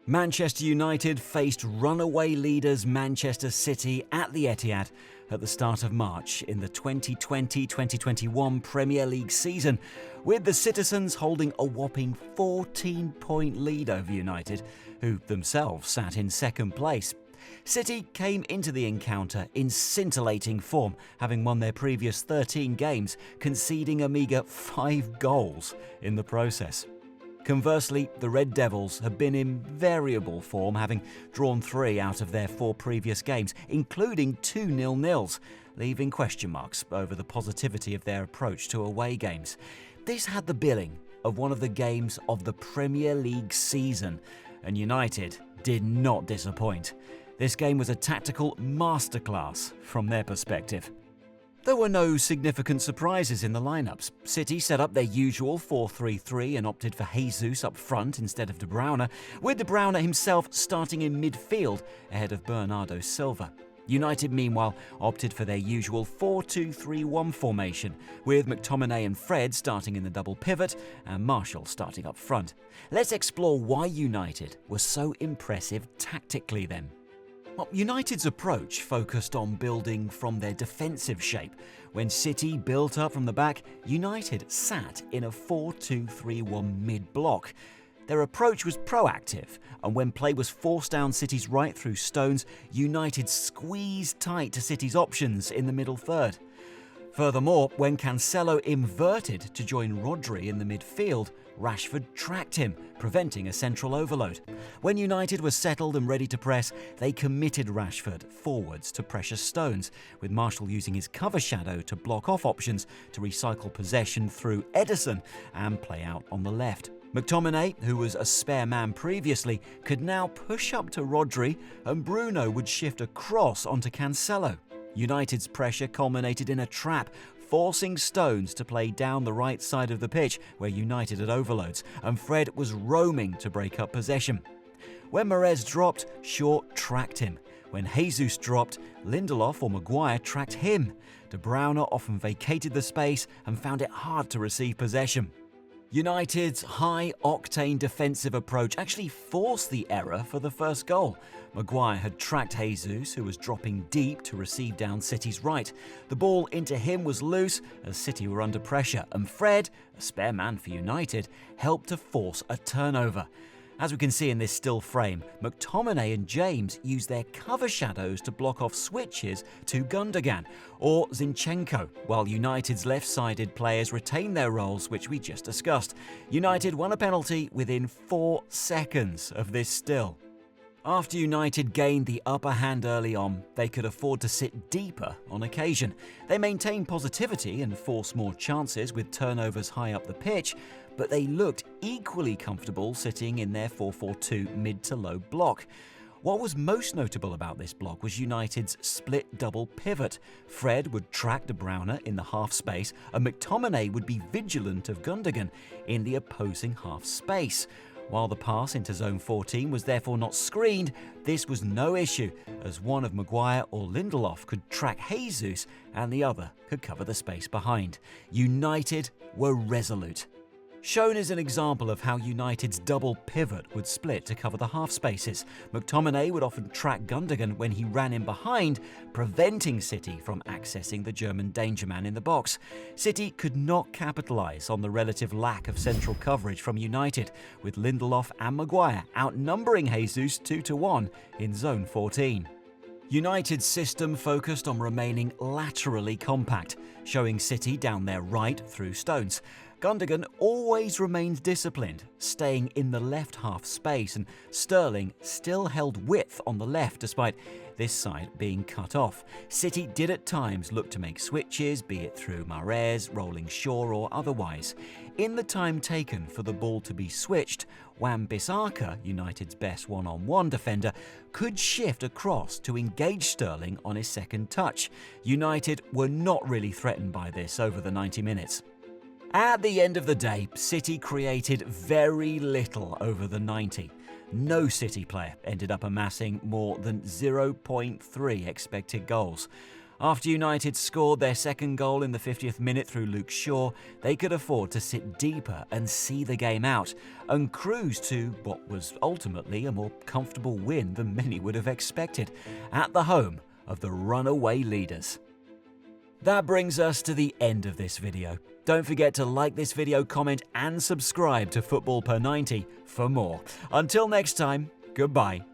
Manchester United faced runaway leaders Manchester City at the Etihad at the start of March in the 2020-2021 Premier League season, with the citizens holding a whopping 14-point lead over United, who themselves sat in second place. City came into the encounter in scintillating form, having won their previous 13 games, conceding a meagre 5 goals in the process. Conversely, the Red Devils have been in variable form, having drawn 3 out of their 4 previous games, including 2 0-0s, leaving question marks over the positivity of their approach to away games. This had the billing of one of the games of the Premier League season, and United did not disappoint. This game was a tactical masterclass from their perspective. There were no significant surprises in the lineups. City set up their usual 4-3-3 and opted for Jesus up front instead of De Bruyne, with De Bruyne himself starting in midfield ahead of Bernardo Silva. United, meanwhile, opted for their usual 4-2-3-1 formation, with McTominay and Fred starting in the double pivot and Martial starting up front. Let's explore why United were so impressive tactically then. Well, United's approach focused on building from their defensive shape. When City built up from the back, United sat in a 4-2-3-1 mid-block. Their approach was proactive, and when play was forced down City's right through Stones, United squeezed tight to City's options in the middle third. Furthermore, when Cancelo inverted to join Rodri in the midfield, Rashford tracked him, preventing a central overload. When United were settled and ready to press, they committed Rashford forwards to pressure Stones, with Martial using his cover shadow to block off options to recycle possession through Ederson and play out on the left. McTominay, who was a spare man previously, could now push up to Rodri, and Bruno would shift across onto Cancelo. United's pressure culminated in a trap, forcing Stones to play down the right side of the pitch where United had overloads, and Fred was roaming to break up possession. When Mahrez dropped, Shaw tracked him. When Jesus dropped, Lindelof or Maguire tracked him. De Bruyne often vacated the space and found it hard to receive possession. United's high-octane defensive approach actually forced the error for the first goal. Maguire had tracked Jesus, who was dropping deep to receive down City's right. The ball into him was loose as City were under pressure, and Fred, a spare man for United, helped to force a turnover. As we can see in this still frame, McTominay and James used their cover shadows to block off switches to Gundogan or Zinchenko, while United's left-sided players retained their roles, which we just discussed. United won a penalty within 4 seconds of this still. After United gained the upper hand early on, they could afford to sit deeper on occasion. They maintained positivity and forced more chances with turnovers high up the pitch, but they looked equally comfortable sitting in their 4-4-2 mid to low block. What was most notable about this block was United's split double pivot. Fred would track De Bruyne in the half space, and McTominay would be vigilant of Gundogan in the opposing half space. While the pass into zone 14 was therefore not screened, this was no issue, as one of Maguire or Lindelof could track Jesus and the other could cover the space behind. United were resolute. Shown is an example of how United's double pivot would split to cover the half spaces. McTominay would often track Gundogan when he ran in behind, preventing City from accessing the German danger man in the box. City could not capitalise on the relative lack of central coverage from United, with Lindelof and Maguire outnumbering Jesus 2-1 in zone 14. United's system focused on remaining laterally compact, showing City down their right through Stones. Gundogan always remained disciplined, staying in the left half space, and Sterling still held width on the left despite this side being cut off. City did at times look to make switches, be it through Mahrez, rolling Shaw or otherwise. In the time taken for the ball to be switched, Wan-Bissaka, United's best one-on-one defender, could shift across to engage Sterling on his second touch. United were not really threatened by this over the 90 minutes. At the end of the day, City created very little over the 90. No City player ended up amassing more than 0.3 expected goals. After United scored their second goal in the 50th minute through Luke Shaw, they could afford to sit deeper and see the game out, and cruise to what was ultimately a more comfortable win than many would have expected, at the home of the runaway leaders. That brings us to the end of this video. Don't forget to like this video, comment and subscribe to Football Per 90 for more. Until next time, goodbye.